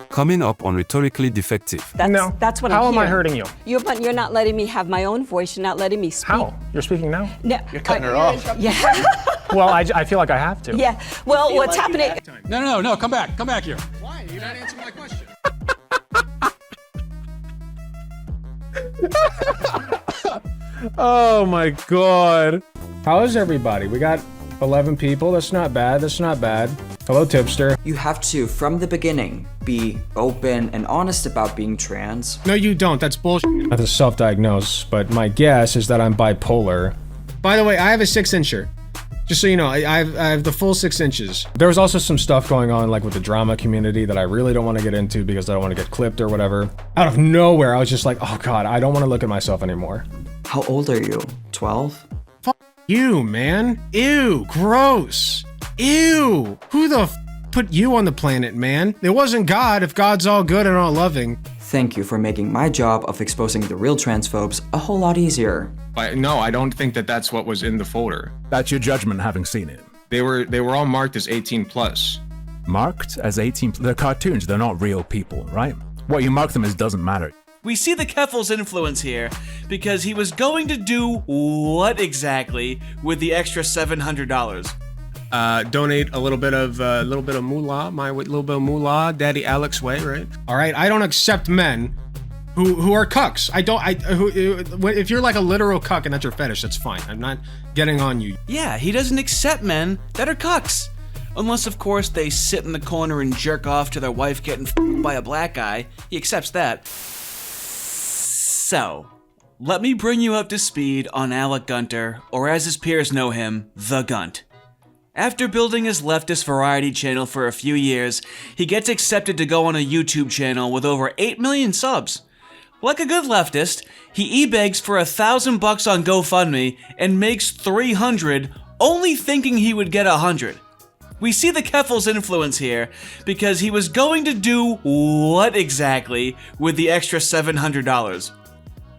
Coming up on Rhetorically Defective. That's what I'm How hearing. am I hurting you? You're not letting me have my own voice. You're not letting me speak. How? You're speaking now? No, You're cutting her off. Yeah. Well, I feel like I have to. Yeah. Well, what's happening? No, come back here. Why? You're not answering my question. Oh my God. How is everybody? We got 11 people. That's not bad. That's not bad. Hello, tipster. You have to, from the beginning, be open and honest about being trans. No, you don't. That's bullshit. That's a self-diagnose, but my guess is that I'm bipolar. By the way, I have a 6-incher. Just so you know, I have the full 6 inches. There was also some stuff going on like with the drama community that I really don't want to get into because I don't want to get clipped or whatever. Out of nowhere, I was just like, oh God, I don't want to look at myself anymore. How old are you? 12? Fuck you, man. Ew, gross. Ew. Who the f put you on the planet, man? It wasn't God if God's all good and all loving. Thank you for making my job of exposing the real transphobes a whole lot easier. No, I don't think that that's what was in the folder. That's your judgment having seen it. They were all marked as 18 plus. Marked as 18, they're cartoons, they're not real people, right? What you mark them as doesn't matter. We see the Keffel's influence here because he was going to do what exactly with the extra $700? Donate a little bit of moolah, my little bit of moolah, Daddy Alec's way, right? All right, I don't accept men who are cucks. If you're like a literal cuck and that's your fetish, that's fine. I'm not getting on you. Yeah, he doesn't accept men that are cucks. Unless, of course, they sit in the corner and jerk off to their wife getting f***ed by a black guy. He accepts that. So, let me bring you up to speed on Alec Gunter, or as his peers know him, The Gunt. After building his leftist variety channel for a few years, he gets accepted to go on a YouTube channel with over 8 million subs. Like a good leftist, he e-begs for $1,000 on GoFundMe and makes 300, only thinking he would get 100. We see the Keffel's influence here because he was going to do what exactly with the extra $700?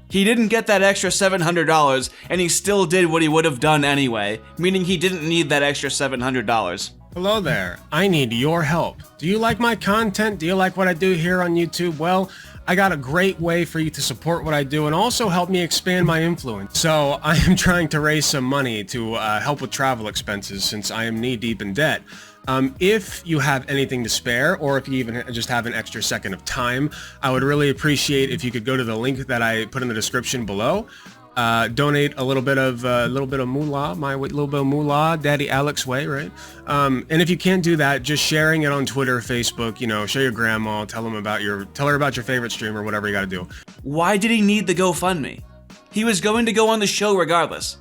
He didn't get that extra $700 and he still did what he would have done anyway, meaning he didn't need that extra $700. Hello there. I need your help. Do you like my content? Do you like what I do here on YouTube? Well, I got a great way for you to support what I do and also help me expand my influence. So I am trying to raise some money to help with travel expenses since I am knee-deep in debt. If you have anything to spare, or if you even just have an extra second of time, I would really appreciate if you could go to the link that I put in the description below. Donate a little bit of moolah, my little bit of moolah, Daddy Alec's way, right? And if you can't do that, just sharing it on Twitter, Facebook, you know, show your grandma, tell her about your favorite streamer, whatever you gotta do. Why did he need the GoFundMe? He was going to go on the show regardless.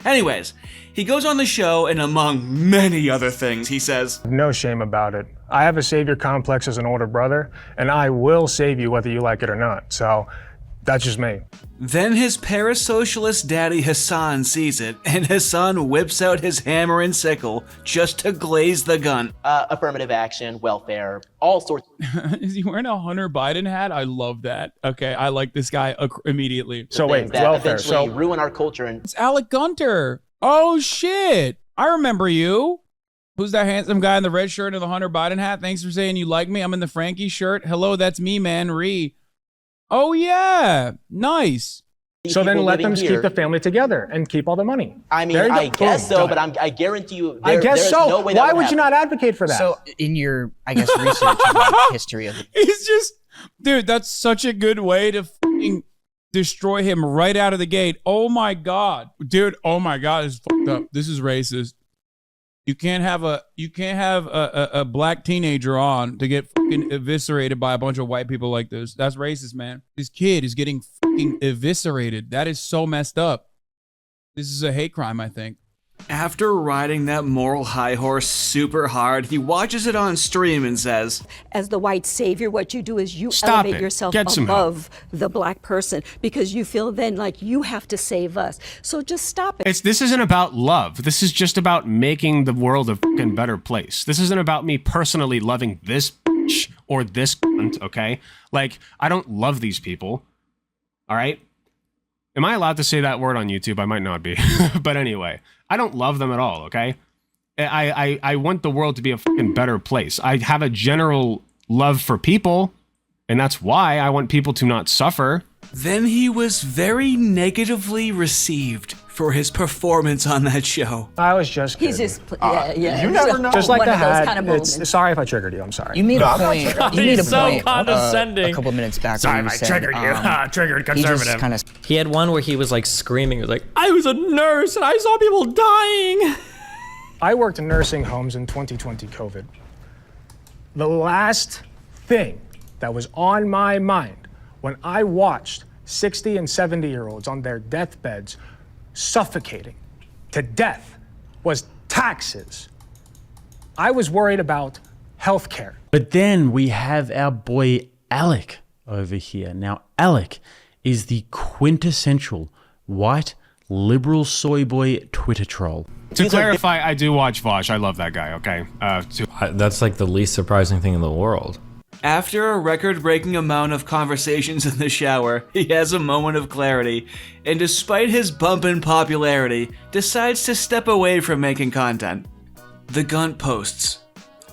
Anyways, he goes on the show and among many other things, he says, No shame about it. I have a savior complex as an older brother, and I will save you whether you like it or not. So that's just me. Then his parasocialist daddy Hassan sees it, and Hassan whips out his hammer and sickle just to glaze the gun. Affirmative action, welfare, all sorts. Is he wearing a Hunter Biden hat? I love that. Okay, I like this guy immediately. So wait, that welfare. eventually So ruin our culture and It's Alec Gunter. Oh shit, I remember you. Who's that handsome guy in the red shirt and the Hunter Biden hat? Thanks for saying you like me. I'm in the Frankie shirt. Hello, that's me, man. Ree. Oh yeah, nice. So then let them here. keep the family together and keep all the money. I mean, There you go. I guess Boom, so, done. but I guarantee you, I guess there's so. no way that Why would you happen. not advocate for that? So in your, I guess, research about history of the He's just, dude, that's such a good way to fucking destroy him right out of the gate. Oh my God, dude. Oh my God, it's fucked up. This is racist. You can't have a black teenager on to get fucking eviscerated by a bunch of white people like this. That's racist, man. This kid is getting fucking eviscerated. That is so messed up. This is a hate crime, I think. After riding that moral high horse super hard, he watches it on stream and says, As the white savior, what you do is you Stop elevate it. yourself Get some above the black person because you feel then like you have to save us. So just stop it. This isn't about love. This is just about making the world a fucking better place. This isn't about me personally loving this bitch or this cunt, okay? Like, I don't love these people, all right? Am I allowed to say that word on YouTube? I might not be. But anyway, I don't love them at all, okay? I want the world to be a fucking better place. I have a general love for people, and that's why I want people to not suffer. Then he was very negatively received for his performance on that show. I was just kidding. He's just, yeah. You never know. Just like one the of those hat. kind of moments. Sorry if I triggered you. I'm sorry. You made a point. You made a point condescending. a couple minutes back. Sorry when if you I said, triggered you. Triggered he conservative. just kind of. He had one where he was like screaming. He was like, I was a nurse and I saw people dying. I worked in nursing homes in 2020 COVID. The last thing that was on my mind when I watched 60 and 70-year-olds on their deathbeds suffocating to death was taxes. I was worried about healthcare. But then we have our boy Alec over here. Now, Alec is the quintessential white liberal soy boy Twitter troll. To clarify, I do watch Vaush. I love that guy, okay? That's like the least surprising thing in the world. After a record-breaking amount of conversations in the shower, he has a moment of clarity, and despite his bump in popularity, decides to step away from making content. The Gunt posts.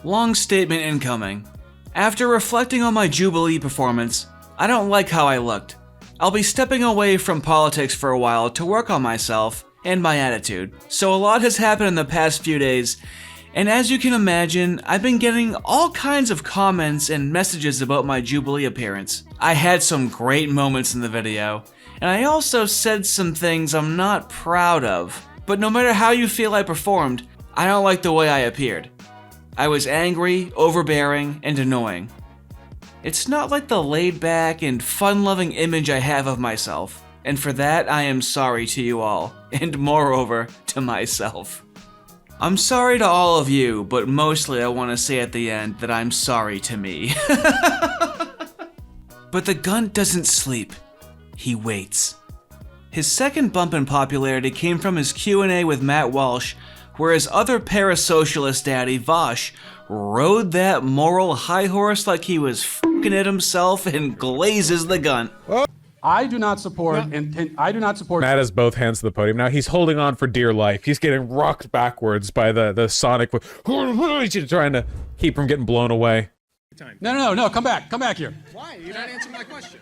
Long statement incoming. After reflecting on my Jubilee performance, I don't like how I looked. I'll be stepping away from politics for a while to work on myself and my attitude. So a lot has happened in the past few days, and as you can imagine, I've been getting all kinds of comments and messages about my Jubilee appearance. I had some great moments in the video, and I also said some things I'm not proud of. But no matter how you feel I performed, I don't like the way I appeared. I was angry, overbearing, and annoying. It's not like the laid-back and fun-loving image I have of myself, and for that I am sorry to you all, and moreover, to myself. I'm sorry to all of you, but mostly I want to say at the end that I'm sorry to me. But the Gunt doesn't sleep. He waits. His second bump in popularity came from his Q&A with Matt Walsh, where his other parasocialist daddy, Vaush, rode that moral high horse like he was f***ing it himself and glazes the Gunt. I do not support, I do not support. Matt has both hands to the podium. Now he's holding on for dear life. He's getting rocked backwards by the Sonic, trying to keep from getting blown away. No, come back here. Why? You're not answering my question.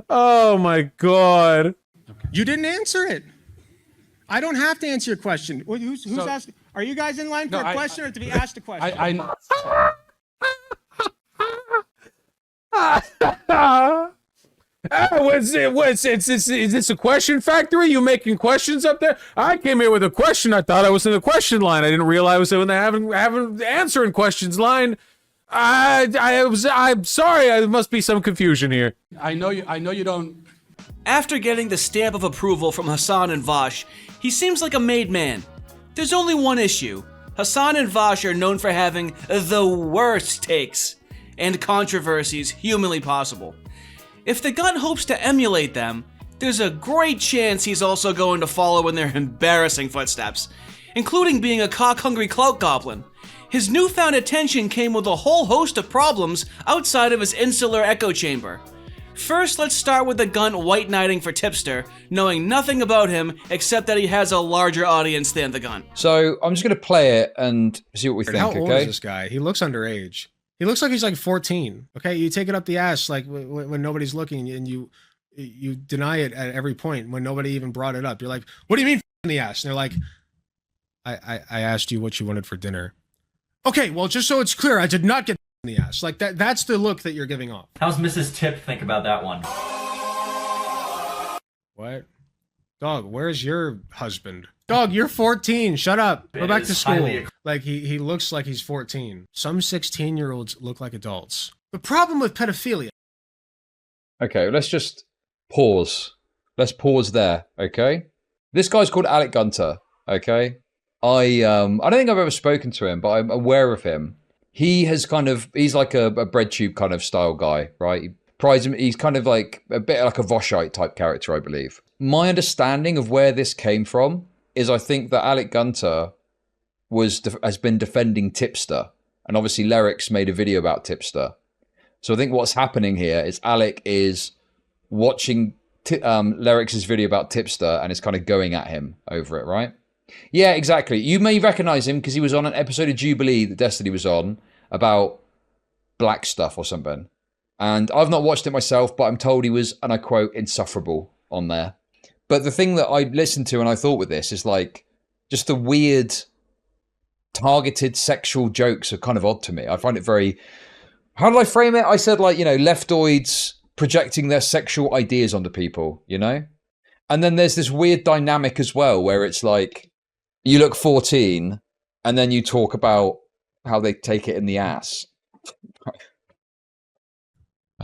Oh my God. You didn't answer it. I don't have to answer your question. Who's asking? Are you guys in line for a question or to be asked a question? Is this a question factory? You making questions up there? I came here with a question. I thought I was in the question line. I didn't realize I was in the having answering questions line. I'm sorry. There must be some confusion here. I know you don't. After getting the stamp of approval from Hassan and Vaush, he seems like a made man. There's only one issue. Hassan and Vaush are known for having the worst takes and controversies humanly possible. If the Gunt hopes to emulate them, there's a great chance he's also going to follow in their embarrassing footsteps, including being a cock-hungry clout goblin. His newfound attention came with a whole host of problems outside of his insular echo chamber. First, let's start with the Gunt white knighting for Tipster, knowing nothing about him except that he has a larger audience than the Gunt. So I'm just going to play it and see what we think, How old is this guy? He looks underage. He looks like he's like 14. Okay, you take it up the ass like when nobody's looking, and you deny it at every point when nobody even brought it up. You're like, what do you mean in the ass? And they're like, I asked you what you wanted for dinner. Okay, well, just so it's clear, I did not get in the ass. Like that's the look that you're giving off. How's Mrs. Tip think about that one? What? Dog, where's your husband? Dog, you're 14. Shut up. Go back to school. Like he looks like he's 14. Some 16-year-olds look like adults. The problem with pedophilia. Okay, let's just pause. Let's pause there, okay? This guy's called Alec Gunter, okay? I don't think I've ever spoken to him, but I'm aware of him. He's like a bread tube kind of style guy, right? He's kind of like a bit like a Voshite type character, I believe. My understanding of where this came from is I think that Alec Gunter has been defending Tipster, and obviously Lyric's made a video about Tipster. So I think what's happening here is Alec is watching Lyric's video about Tipster and is kind of going at him over it, right? Yeah, exactly. You may recognize him because he was on an episode of Jubilee that Destiny was on about black stuff or something. And I've not watched it myself, but I'm told he was, and I quote, insufferable on there. But the thing that I listened to and I thought with this is like, just the weird targeted sexual jokes are kind of odd to me. I find it very, how did I frame it? I said like, you know, leftoids projecting their sexual ideas onto people, you know? And then there's this weird dynamic as well, where it's like, you look 14 and then you talk about how they take it in the ass.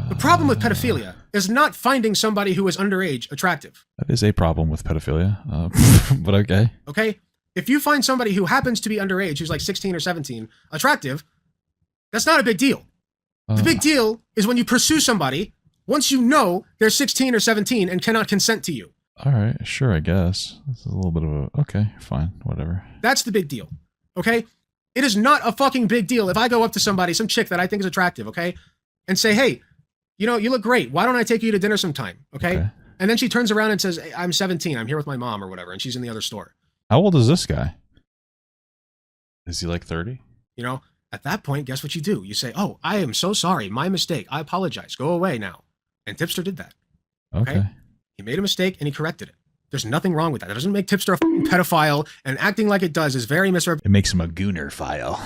The problem with pedophilia is not finding somebody who is underage attractive. That is a problem with pedophilia, but okay. Okay? If you find somebody who happens to be underage, who's like 16 or 17, attractive, that's not a big deal. The big deal is when you pursue somebody once you know they're 16 or 17 and cannot consent to you. All right, sure, I guess. This is a little bit of a, okay, fine, whatever. That's the big deal, okay? It is not a fucking big deal if I go up to somebody, some chick that I think is attractive, okay? And say, hey, you know, you look great. Why don't I take you to dinner sometime, okay? And then she turns around and says, hey, I'm 17. I'm here with my mom or whatever, and she's in the other store. How old is this guy? Is he like 30? You know, at that point, guess what you do? You say, oh, I am so sorry. My mistake. I apologize. Go away now. And Tipster did that. Okay. He made a mistake and he corrected it. There's nothing wrong with that. That doesn't make Tipster a fucking pedophile, and acting like it does is very misrepresented. It makes him a gooner file.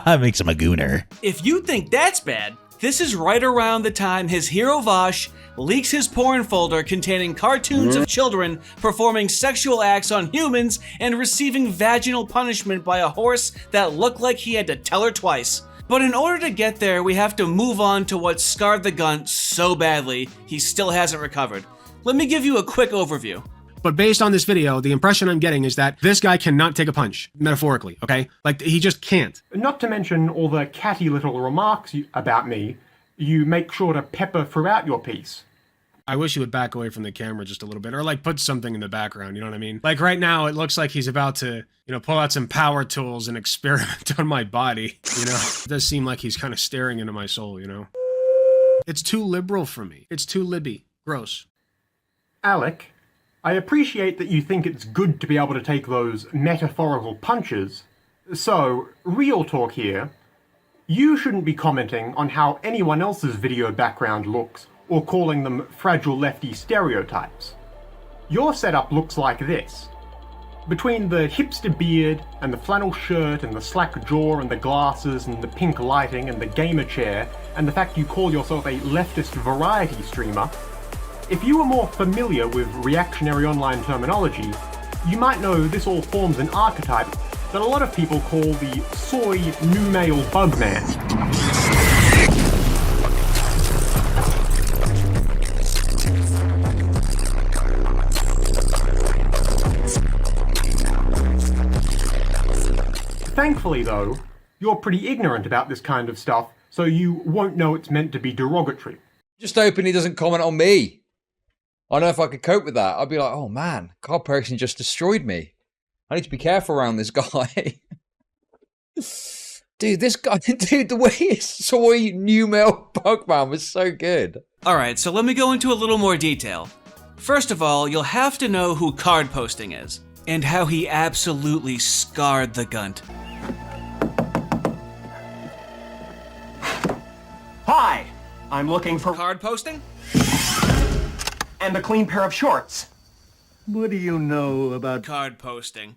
It makes him a gooner. If you think that's bad, this is right around the time his hero Vaush leaks his porn folder containing cartoons of children performing sexual acts on humans and receiving vaginal punishment by a horse that looked like he had to tell her twice. But in order to get there, we have to move on to what scarred the Gunt so badly he still hasn't recovered. Let me give you a quick overview. But based on this video, the impression I'm getting is that this guy cannot take a punch, metaphorically, okay? Like, he just can't. Not to mention all the catty little remarks about me you make sure to pepper throughout your piece. I wish you would back away from the camera just a little bit, or like put something in the background, you know what I mean? Like right now, it looks like he's about to, you know, pull out some power tools and experiment on my body, you know? It does seem like he's kind of staring into my soul, you know? It's too liberal for me. It's too libby. Gross. Alec, I appreciate that you think it's good to be able to take those metaphorical punches. So, real talk here. You shouldn't be commenting on how anyone else's video background looks or calling them fragile lefty stereotypes. Your setup looks like this. Between the hipster beard and the flannel shirt and the slack jaw and the glasses and the pink lighting and the gamer chair and the fact you call yourself a leftist variety streamer, if you were more familiar with reactionary online terminology, you might know this all forms an archetype that a lot of people call the soy new male bugman. Thankfully, though, you're pretty ignorant about this kind of stuff, so you won't know it's meant to be derogatory. Just hoping he doesn't comment on me. I don't know if I could cope with that. I'd be like, oh man, card person just destroyed me. I need to be careful around this guy. Dude, this guy, dude, the way his soy new male Pokemon was so good. Alright, so let me go into a little more detail. First of all, you'll have to know who card posting is, and how he absolutely scarred the Gunt. Hi, I'm looking for card posting? And a clean pair of shorts. What do you know about card posting?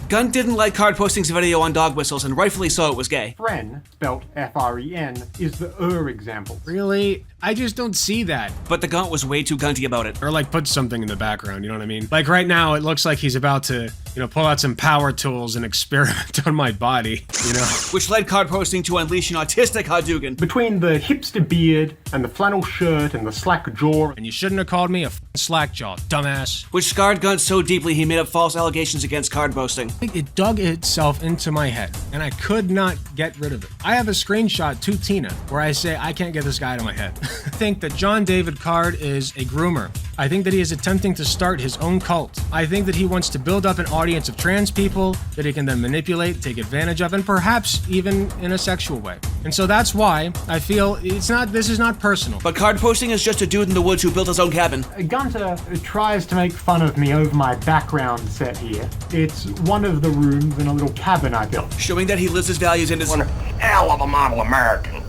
Gunt didn't like card posting's video on dog whistles, and rightfully so, it was gay. Fren, spelt F-R-E-N, is the example. Really? I just don't see that. But the Gunt was way too gunty about it. Or like put something in the background, you know what I mean? Like right now, it looks like he's about to, you know, pull out some power tools and experiment on my body, you know? Which led card posting to unleash an autistic Hadouken. Between the hipster beard and the flannel shirt and the slack jaw. And you shouldn't have called me a slack jaw, dumbass. Which scarred Gunt so deeply he made up false allegations against card posting. It dug itself into my head, and I could not get rid of it. I have a screenshot to Tina where I say I can't get this guy out of my head. I think that John David Card is a groomer. I think that he is attempting to start his own cult. I think that he wants to build up an audience of trans people that he can then manipulate, take advantage of, and perhaps even in a sexual way. And so that's why I feel this is not personal. But card posting is just a dude in the woods who built his own cabin. Gunter tries to make fun of me over my background set here. It's one of the rooms in a little cabin I built. Showing that he lives his values in his... One hell of a model American.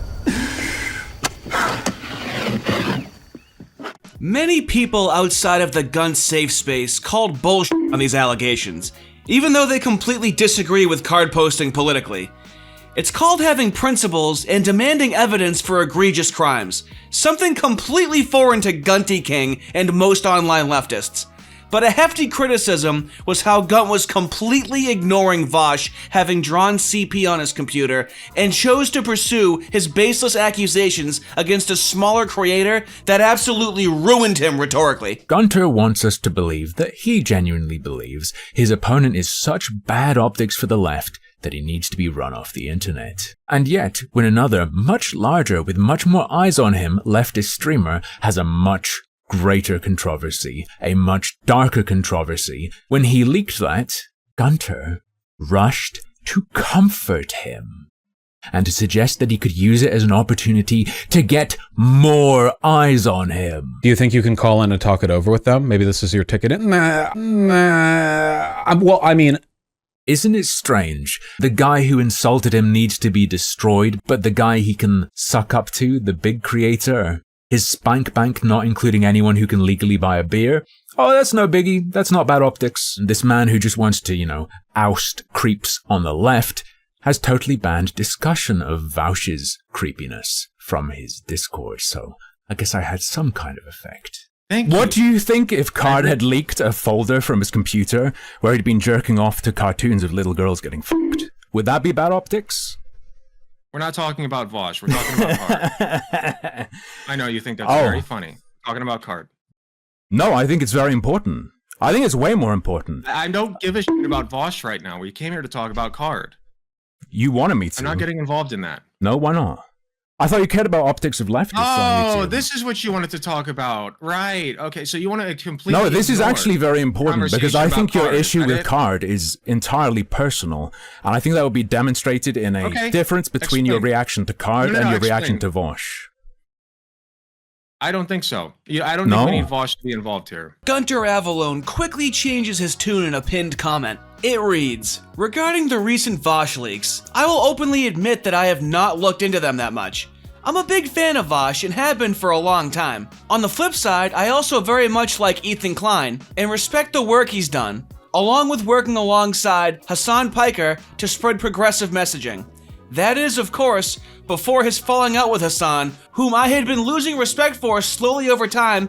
Many people outside of the gun safe space called bullshit on these allegations, even though they completely disagree with card posting politically. It's called having principles and demanding evidence for egregious crimes, something completely foreign to Gunty King and most online leftists. But a hefty criticism was how Gunt was completely ignoring Vaush having drawn CP on his computer and chose to pursue his baseless accusations against a smaller creator that absolutely ruined him rhetorically. Gunter wants us to believe that he genuinely believes his opponent is such bad optics for the left that he needs to be run off the internet. And yet, when another, much larger, with much more eyes on him, leftist streamer has a much greater controversy, a much darker controversy, when he leaked that, Gunter rushed to comfort him and to suggest that he could use it as an opportunity to get more eyes on him. Do you think you can call in and talk it over with them? Maybe this is your ticket in? Well, I mean... Isn't it strange? The guy who insulted him needs to be destroyed, but the guy he can suck up to, the big creator, his spank bank not including anyone who can legally buy a beer? Oh, that's no biggie. That's not bad optics. This man who just wants to, oust creeps on the left has totally banned discussion of Vaush's creepiness from his Discord, so I guess I had some kind of effect. What do you think if Card had leaked a folder from his computer where he'd been jerking off to cartoons of little girls getting fucked? Would that be bad optics? We're not talking about Vaush. We're talking about Card. I know you think that's very funny. Talking about Card. No, I think it's very important. I think it's way more important. I don't give a shit about Vaush right now. We came here to talk about Card. You wanted me to. I'm not getting involved in that. No, why not? I thought you cared about optics of leftists on YouTube. Oh, this is what you wanted to talk about. Right. Okay, so you want to completely No, this is actually very important because I think your issue with it? Card is entirely personal. And I think that will be demonstrated in a difference between your reaction to Card and your reaction to Vaush. I don't think so. I don't think we need Vaush to be involved here. Gunter Avalone quickly changes his tune in a pinned comment. It reads, regarding the recent Vaush leaks, I will openly admit that I have not looked into them that much. I'm a big fan of Vaush and have been for a long time. On the flip side, I also very much like Ethan Klein and respect the work he's done, along with working alongside Hassan Piker to spread progressive messaging. That is, of course, before his falling out with Hassan, whom I had been losing respect for slowly over time,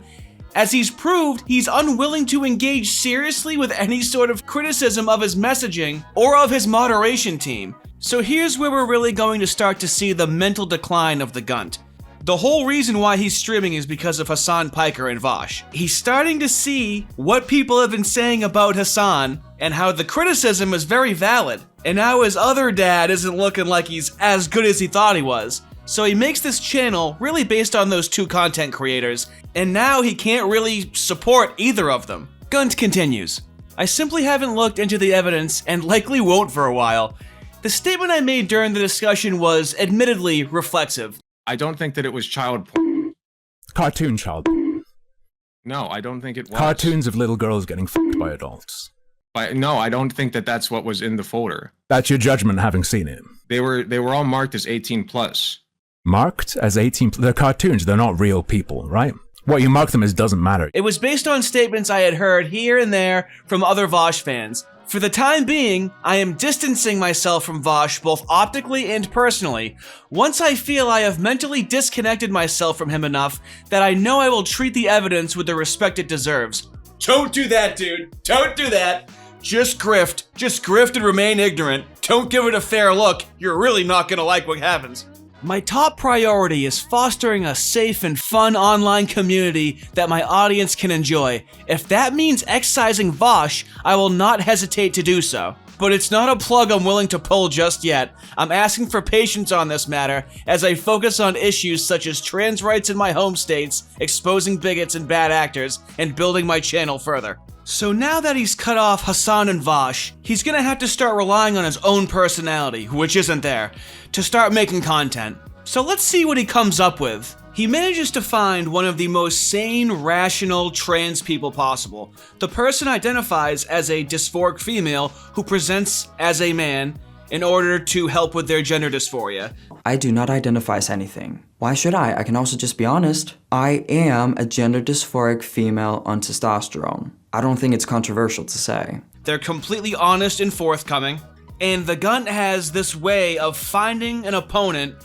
as he's proved he's unwilling to engage seriously with any sort of criticism of his messaging or of his moderation team. So here's where we're really going to start to see the mental decline of the Gunt. The whole reason why he's streaming is because of Hassan Piker and Vaush. He's starting to see what people have been saying about Hassan and how the criticism is very valid. And now his other dad isn't looking like he's as good as he thought he was. So he makes this channel really based on those two content creators, and now he can't really support either of them. Gunt continues, I simply haven't looked into the evidence and likely won't for a while. The statement I made during the discussion was admittedly reflexive. I don't think that it was child porn. Cartoon child porn. No, I don't think it was. Cartoons of little girls getting fucked by adults. No, I don't think that that's what was in the folder. That's your judgment having seen it. They were all marked as 18+. Marked as 18? They're cartoons, they're not real people, right? What you mark them as doesn't matter. It was based on statements I had heard here and there from other Vaush fans. For the time being, I am distancing myself from Vaush both optically and personally, once I feel I have mentally disconnected myself from him enough that I know I will treat the evidence with the respect it deserves. Don't do that, dude. Don't do that. Just grift. Just grift and remain ignorant. Don't give it a fair look. You're really not gonna like what happens. My top priority is fostering a safe and fun online community that my audience can enjoy. If that means excising Vaush, I will not hesitate to do so. But it's not a plug I'm willing to pull just yet. I'm asking for patience on this matter as I focus on issues such as trans rights in my home states, exposing bigots and bad actors, and building my channel further. So now that he's cut off Hasanabi and Vaush, he's gonna have to start relying on his own personality, which isn't there, to start making content. So let's see what he comes up with. He manages to find one of the most sane, rational trans people possible. The person identifies as a dysphoric female who presents as a man in order to help with their gender dysphoria. I do not identify as anything. Why should I? I can also just be honest. I am a gender dysphoric female on testosterone. I don't think it's controversial to say. They're completely honest and forthcoming, and the Gunt has this way of finding an opponent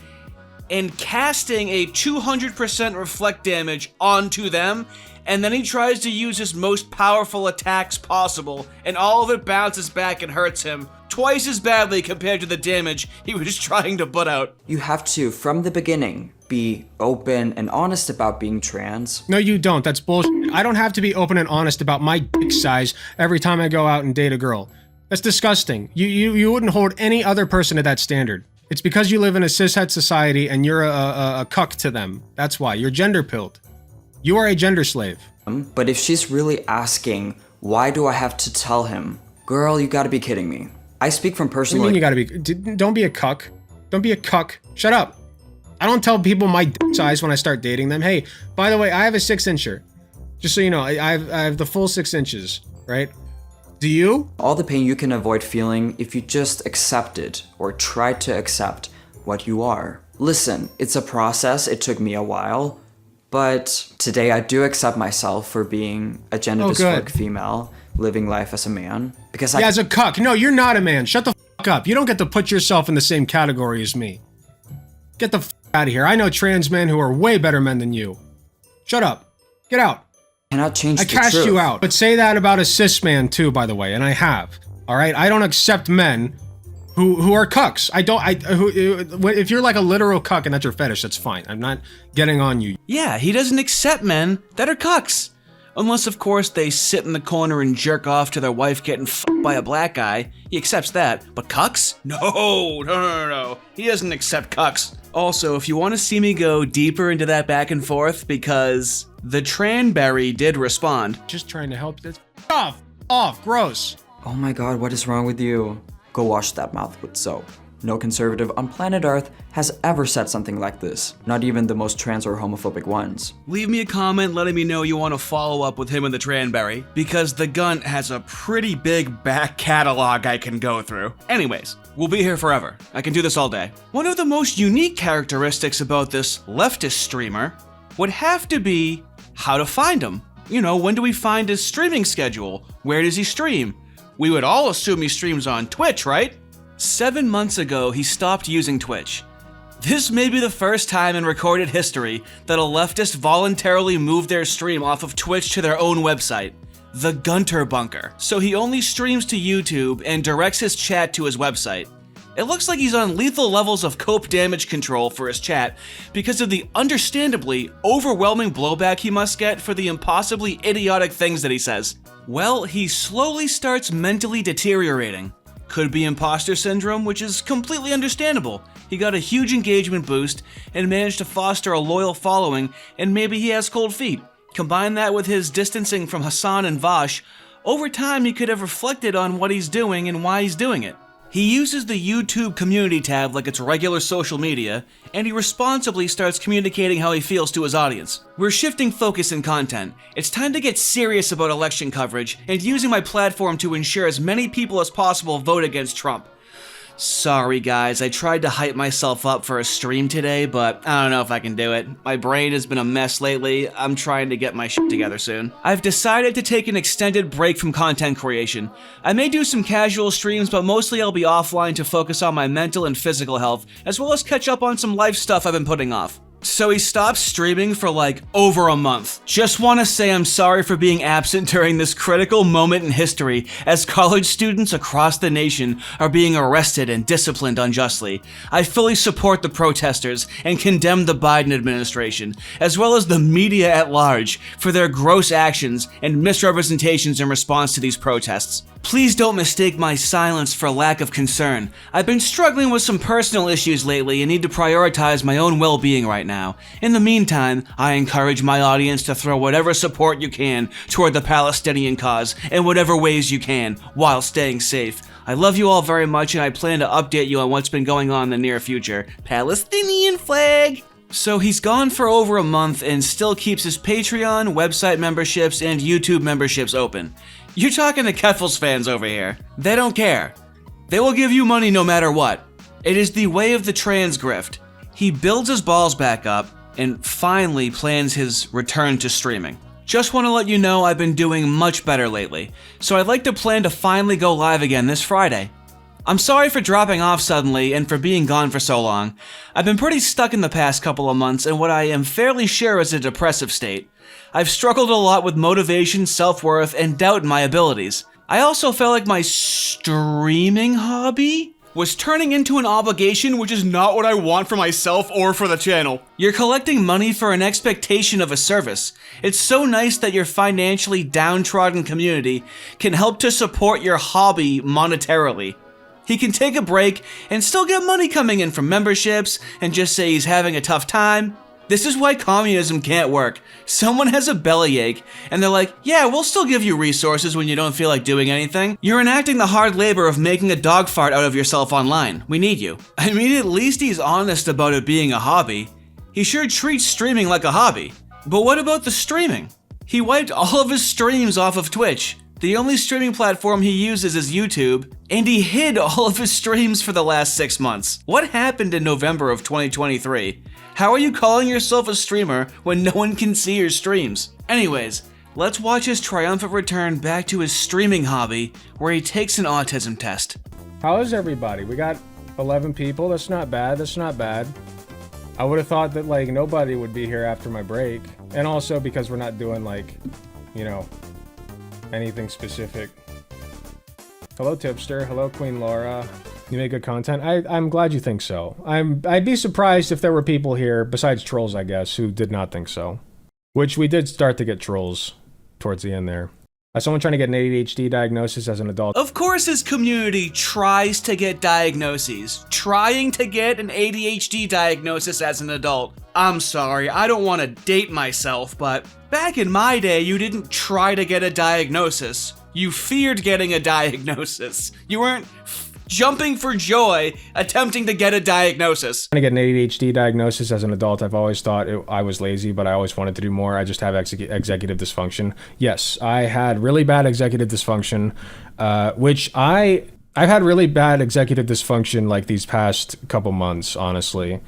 and casting a 200% reflect damage onto them, and then he tries to use his most powerful attacks possible, and all of it bounces back and hurts him twice as badly compared to the damage he was trying to put out. You have to, from the beginning, be open and honest about being trans. No, you don't. That's bullshit. I don't have to be open and honest about my dick size every time I go out and date a girl. That's disgusting. You wouldn't hold any other person to that standard. It's because you live in a cishet society and you're a cuck to them. That's why. You're gender pilled. You are a gender slave. But if she's really asking, why do I have to tell him? Girl, you gotta be kidding me. I speak from personal... What do you mean you gotta be... Don't be a cuck. Don't be a cuck. Shut up. I don't tell people my dick size when I start dating them. Hey, by the way, I have a 6-incher. Just so you know, I have the full 6 inches, right? Do you? All the pain you can avoid feeling if you just accept it or try to accept what you are. Listen, it's a process. It took me a while, but today I do accept myself for being a gender dysphoric female living life as a man. Because as a cuck. No, you're not a man. Shut the fuck up. You don't get to put yourself in the same category as me. Get the fuck out of here. I know trans men who are way better men than you. Shut up. Get out. Cannot change I the cast truth. you out. But say that about a cis man too, by the way, and I have. All right, I don't accept men who are cucks. If you're like a literal cuck and that's your fetish, that's fine. I'm not getting on you. Yeah, he doesn't accept men that are cucks. Unless, of course, they sit in the corner and jerk off to their wife getting fucked by a black guy. He accepts that. But cucks? No. He doesn't accept cucks. Also, if you want to see me go deeper into that back and forth, because the Tranberry did respond. Just trying to help this. Off, gross. Oh my god, what is wrong with you? Go wash that mouth with soap. No conservative on planet Earth has ever said something like this. Not even the most trans or homophobic ones. Leave me a comment letting me know you want to follow up with him and the Tranberry, because the Gunt has a pretty big back catalog I can go through. Anyways, we'll be here forever. I can do this all day. One of the most unique characteristics about this leftist streamer would have to be how to find him. You know, when do we find his streaming schedule? Where does he stream? We would all assume he streams on Twitch, right? 7 months ago, he stopped using Twitch. This may be the first time in recorded history that a leftist voluntarily moved their stream off of Twitch to their own website, the Gunter Bunker. So he only streams to YouTube and directs his chat to his website. It looks like he's on lethal levels of cope damage control for his chat because of the understandably overwhelming blowback he must get for the impossibly idiotic things that he says. Well, he slowly starts mentally deteriorating. Could be imposter syndrome, which is completely understandable. He got a huge engagement boost and managed to foster a loyal following, and maybe he has cold feet. Combine that with his distancing from Hasanabi and Vaush, over time he could have reflected on what he's doing and why he's doing it. He uses the YouTube community tab like it's regular social media, and he responsibly starts communicating how he feels to his audience. We're shifting focus in content. It's time to get serious about election coverage and using my platform to ensure as many people as possible vote against Trump. Sorry guys, I tried to hype myself up for a stream today, but I don't know if I can do it. My brain has been a mess lately. I'm trying to get my shit together soon. I've decided to take an extended break from content creation. I may do some casual streams, but mostly I'll be offline to focus on my mental and physical health, as well as catch up on some life stuff I've been putting off. So he stopped streaming for like over a month. Just want to say I'm sorry for being absent during this critical moment in history as college students across the nation are being arrested and disciplined unjustly. I fully support the protesters and condemn the Biden administration, as well as the media at large, for their gross actions and misrepresentations in response to these protests. Please don't mistake my silence for lack of concern. I've been struggling with some personal issues lately and need to prioritize my own well-being right now. In the meantime, I encourage my audience to throw whatever support you can toward the Palestinian cause in whatever ways you can, while staying safe. I love you all very much, and I plan to update you on what's been going on in the near future. Palestinian flag! So he's gone for over a month and still keeps his Patreon, website memberships, and YouTube memberships open. You're talking to Keffels fans over here. They don't care. They will give you money no matter what. It is the way of the trans grift. He builds his balls back up and finally plans his return to streaming. Just want to let you know I've been doing much better lately, so I'd like to plan to finally go live again this Friday. I'm sorry for dropping off suddenly and for being gone for so long. I've been pretty stuck in the past couple of months in what I am fairly sure is a depressive state. I've struggled a lot with motivation, self-worth, and doubt in my abilities. I also felt like my streaming hobby was turning into an obligation, which is not what I want for myself or for the channel. You're collecting money for an expectation of a service. It's so nice that your financially downtrodden community can help to support your hobby monetarily. He can take a break and still get money coming in from memberships and just say he's having a tough time. This is why communism can't work. Someone has a bellyache and they're like, yeah, we'll still give you resources when you don't feel like doing anything. You're enacting the hard labor of making a dog fart out of yourself online. We need you. I mean, at least he's honest about it being a hobby. He sure treats streaming like a hobby. But what about the streaming? He wiped all of his streams off of Twitch. The only streaming platform he uses is YouTube, and he hid all of his streams for the last 6 months. What happened in November of 2023? How are you calling yourself a streamer when no one can see your streams? Anyways, let's watch his triumphant return back to his streaming hobby, where he takes an autism test. How is everybody? We got 11 people. That's not bad. That's not bad. I would have thought that, like, nobody would be here after my break. And also because we're not doing, like, you know, anything specific. Hello, Tipster. Hello, Queen Laura. You make good content? I'm glad you think so. I'd be surprised if there were people here, besides trolls, I guess, who did not think so. Which we did start to get trolls towards the end there. As someone trying to get an ADHD diagnosis as an adult. Of course his community tries to get diagnoses. Trying to get an ADHD diagnosis as an adult. I'm sorry, I don't want to date myself, but back in my day, you didn't try to get a diagnosis. You feared getting a diagnosis. You weren't jumping for joy, attempting to get a diagnosis. Trying to get an ADHD diagnosis as an adult, I've always thought I was lazy, but I always wanted to do more. I just have executive dysfunction. Yes, I had really bad executive dysfunction, which I've had really bad executive dysfunction like these past couple months, honestly.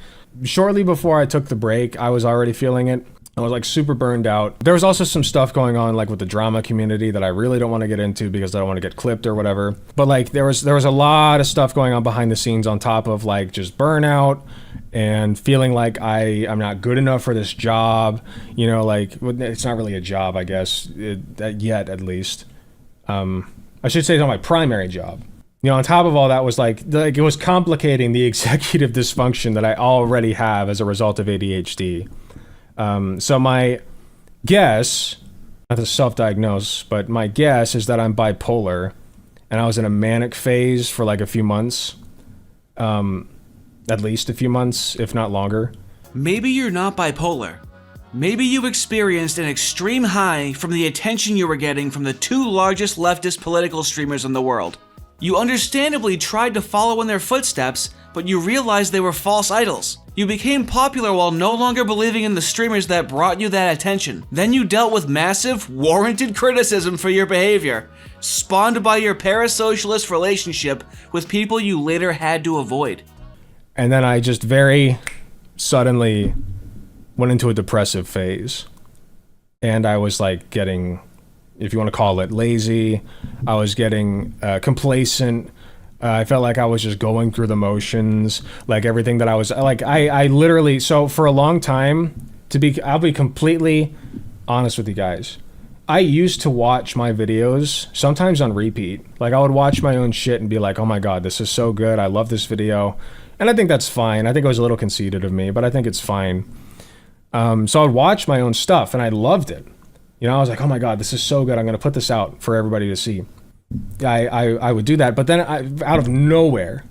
Shortly before I took the break, I was already feeling it. I was like super burned out. There was also some stuff going on like with the drama community that I really don't want to get into because I don't want to get clipped or whatever. But like there was a lot of stuff going on behind the scenes on top of like just burnout and feeling like I'm not good enough for this job. You know, like it's not really a job, I guess, yet at least. I should say it's not my primary job. You know, on top of all that was like it was complicating the executive dysfunction that I already have as a result of ADHD. So my guess, not to self-diagnose, but my guess is that I'm bipolar, and I was in a manic phase for like a few months, at least a few months, if not longer. Maybe you're not bipolar. Maybe you experienced an extreme high from the attention you were getting from the 2 largest leftist political streamers in the world. You understandably tried to follow in their footsteps, but you realized they were false idols. You became popular while no longer believing in the streamers that brought you that attention. Then you dealt with massive, warranted criticism for your behavior, spawned by your parasocialist relationship with people you later had to avoid. And then I just very suddenly went into a depressive phase. And I was like getting, if you want to call it, lazy. I was getting complacent. I felt like I was just going through the motions, like everything that I was like, I literally, so for a long time, I'll be completely honest with you guys. I used to watch my videos, sometimes on repeat. Like I would watch my own shit and be like, oh my God, this is so good. I love this video. And I think that's fine. I think it was a little conceited of me, but I think it's fine. So I'd watch my own stuff and I loved it. You know, I was like, oh my God, this is so good. I'm going to put this out for everybody to see. I would do that. But then out of nowhere,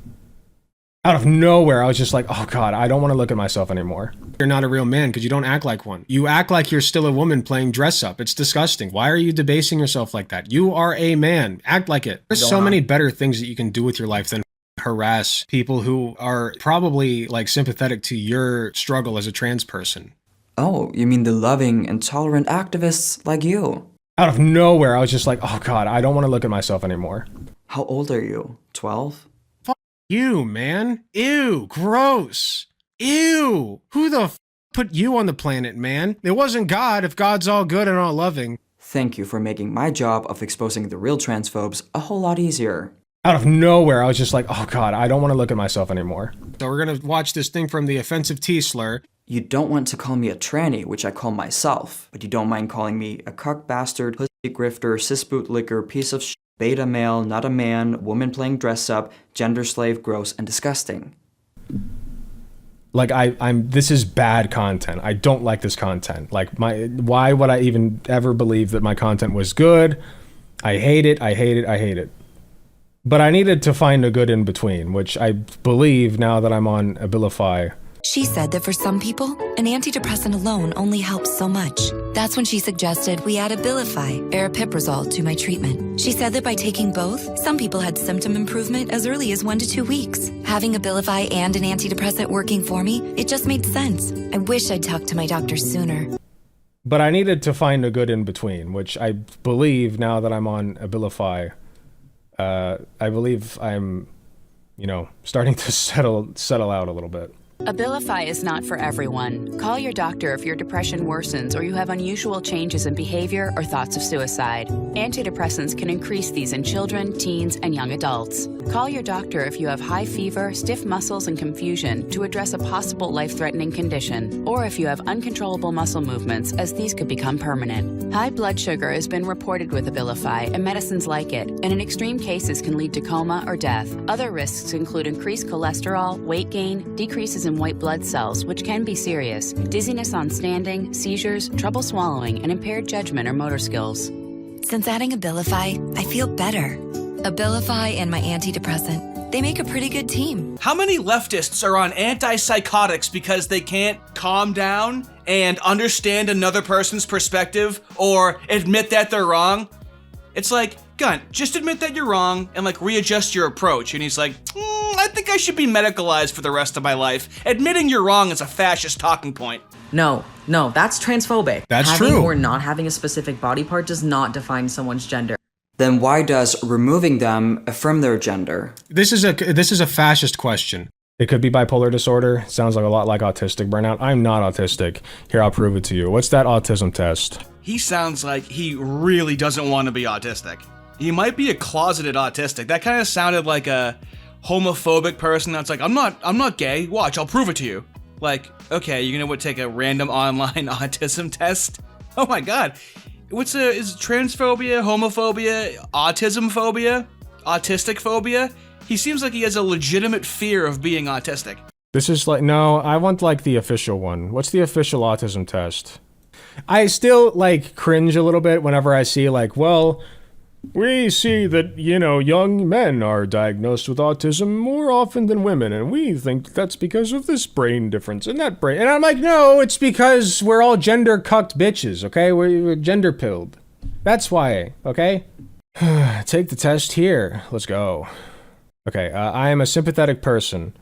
I was just like, oh God, I don't want to look at myself anymore. You're not a real man because you don't act like one. You act like you're still a woman playing dress up. It's disgusting. Why are you debasing yourself like that? You are a man. Act like it. There's so many better things that you can do with your life than harass people who are probably like sympathetic to your struggle as a trans person. Oh, you mean the loving and tolerant activists like you? Out of nowhere, I was just like, oh God, I don't want to look at myself anymore. How old are you? 12? Fuck you, man. Ew, gross. Ew. Who the put you on the planet, man? It wasn't God if God's all good and all loving. Thank you for making my job of exposing the real transphobes a whole lot easier. Out of nowhere, I was just like, oh God, I don't want to look at myself anymore. So we're going to watch this thing from the offensive T-slur. You don't want to call me a tranny, which I call myself, but you don't mind calling me a cuck bastard, pussy grifter, cis bootlicker, piece of beta male, not a man, woman playing dress up, gender slave, gross, and disgusting. Like this is bad content. I don't like this content. Like why would I even ever believe that my content was good? I hate it. I hate it. I hate it. But I needed to find a good in between, which I believe now that I'm on Abilify. She said that for some people, an antidepressant alone only helps so much. That's when she suggested we add Abilify, aripiprazole, to my treatment. She said that by taking both, some people had symptom improvement as early as 1 to 2 weeks. Having Abilify and an antidepressant working for me, it just made sense. I wish I'd talked to my doctor sooner. But I needed to find a good in between, which I believe now that I'm on Abilify. I believe I'm, starting to settle out a little bit. Abilify is not for everyone. Call your doctor if your depression worsens or you have unusual changes in behavior or thoughts of suicide. Antidepressants can increase these in children, teens, and young adults. Call your doctor if you have high fever, stiff muscles, and confusion to address a possible life-threatening condition, or if you have uncontrollable muscle movements, as these could become permanent. High blood sugar has been reported with Abilify and medicines like it, and in extreme cases can lead to coma or death. Other risks include increased cholesterol, weight gain, decreases in white blood cells, which can be serious, dizziness on standing, seizures, trouble swallowing, and impaired judgment or motor skills. Since adding Abilify, I feel better. Abilify and my antidepressant, they make a pretty good team. How many leftists are on antipsychotics because they can't calm down and understand another person's perspective or admit that they're wrong? It's like, Gunt, just admit that you're wrong and readjust your approach. And he's like, I think I should be medicalized for the rest of my life. Admitting you're wrong is a fascist talking point. No, that's transphobic. That's having true. or not having a specific body part does not define someone's gender. Then why does removing them affirm their gender? This is a fascist question. It could be bipolar disorder. Sounds like a lot like autistic burnout. I'm not autistic. Here, I'll prove it to you. What's that autism test? He sounds like he really doesn't want to be autistic. He might be a closeted autistic. That kind of sounded like a homophobic person that's like, I'm not gay. Watch, I'll prove it to you. Like, okay, you're gonna take a random online autism test? Oh my God. Is transphobia, homophobia, autism phobia, autistic phobia? He seems like he has a legitimate fear of being autistic. This is no, I want the official one. What's the official autism test? I still cringe a little bit whenever I see we see that, young men are diagnosed with autism more often than women, and we think that's because of this brain difference and that brain. And I'm like, no, it's because we're all gender cucked bitches, okay? We're gender pilled. That's why, okay? Take the test here. Let's go. Okay, I am a sympathetic person.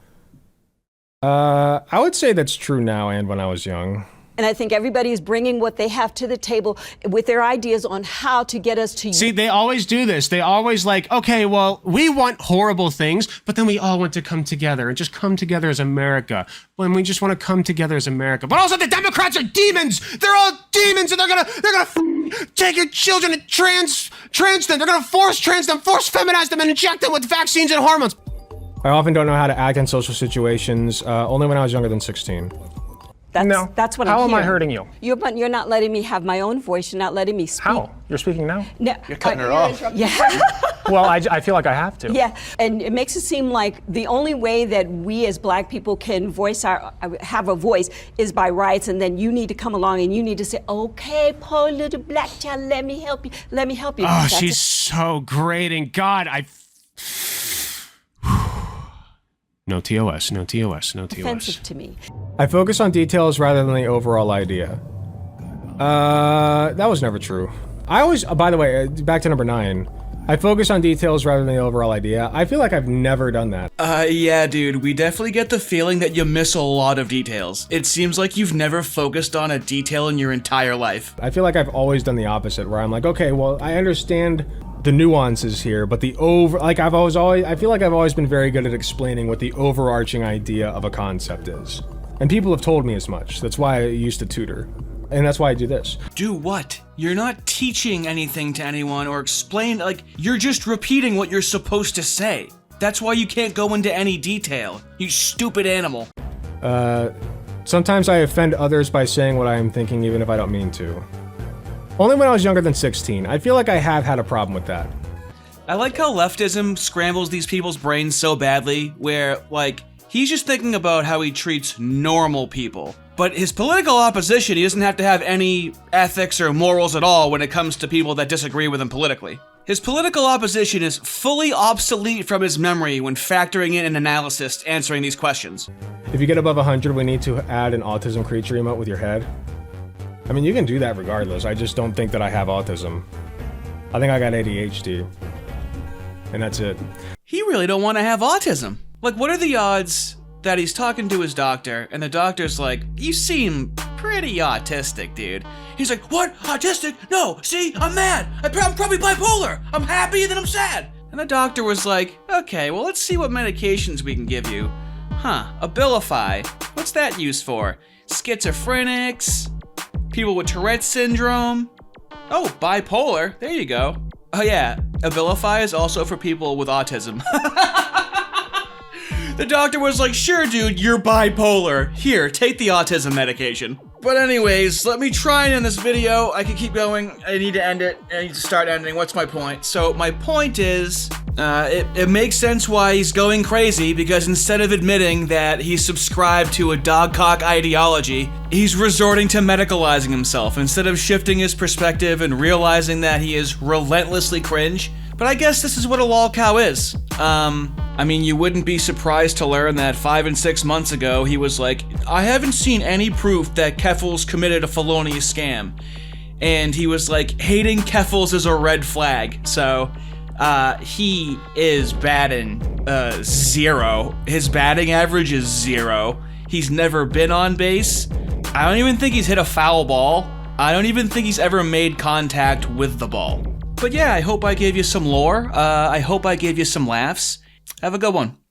I would say that's true now and when I was young. And I think everybody is bringing what they have to the table with their ideas on how to get us to... See, they always do this. They always okay, well, we want horrible things, but then we all want to come together and just come together as America. When we just want to come together as America. But also the Democrats are demons! They're all demons, and they're gonna take your children and trans them. They're gonna force feminize them and inject them with vaccines and hormones. I often don't know how to act in social situations, only when I was younger than 16. That's what How I'm am I hearing. hurting you? You're not letting me have my own voice. You're not letting me speak. How? You're speaking now? No, You're cutting her off. Yeah. Well, I feel like I have to. Yeah, and it makes it seem like the only way that we as black people can have a voice is by rights, and then you need to come along and you need to say, okay, poor little black child, let me help you. Let me help you. Oh, That's she's it. so great. And God, No TOS, no TOS, no TOS. Offensive to me. I focus on details rather than the overall idea. That was never true. I always, by the way, back to number 9. I focus on details rather than the overall idea. I feel like I've never done that. Yeah, dude, we definitely get the feeling that you miss a lot of details. It seems like you've never focused on a detail in your entire life. I feel like I've always done the opposite, where I'm like, okay, well, I understand the nuances here, but I feel like I've always been very good at explaining what the overarching idea of a concept is. And people have told me as much. That's why I used to tutor. And that's why I do this. Do what? You're not teaching anything to anyone or you're just repeating what you're supposed to say. That's why you can't go into any detail, you stupid animal. Sometimes I offend others by saying what I am thinking even if I don't mean to. Only when I was younger than 16. I feel like I have had a problem with that. I like how leftism scrambles these people's brains so badly, where, he's just thinking about how he treats normal people. But his political opposition, he doesn't have to have any ethics or morals at all when it comes to people that disagree with him politically. His political opposition is fully obsolete from his memory when factoring in an analyst answering these questions. If you get above 100, we need to add an autism creature emote with your head. I mean, you can do that regardless. I just don't think that I have autism. I think I got ADHD. And that's it. He really don't want to have autism. What are the odds that he's talking to his doctor, and the doctor's like, you seem pretty autistic, dude. He's like, what? Autistic? No, see, I'm mad. I'm probably bipolar. I'm happy and then I'm sad. And the doctor was like, okay, well, let's see what medications we can give you. Abilify. What's that used for? Schizophrenics? People with Tourette's syndrome? Oh, bipolar. There you go. Oh yeah, Abilify is also for people with autism. The doctor was like, sure dude, you're bipolar. Here, take the autism medication. But anyways, let me try and end this video. I can keep going. I need to end it. I need to start ending. What's my point? So my point is, it makes sense why he's going crazy, because instead of admitting that he's subscribed to a dogcock ideology, he's resorting to medicalizing himself instead of shifting his perspective and realizing that he is relentlessly cringe. But I guess this is what a lol cow is. I mean, you wouldn't be surprised to learn that 5 and 6 months ago, he was like, I haven't seen any proof that Keffals committed a felonious scam. And he was like, hating Keffals is a red flag. So, he is batting 0. His batting average is 0. He's never been on base. I don't even think he's hit a foul ball. I don't even think he's ever made contact with the ball. But yeah, I hope I gave you some lore. I hope I gave you some laughs. Have a good one.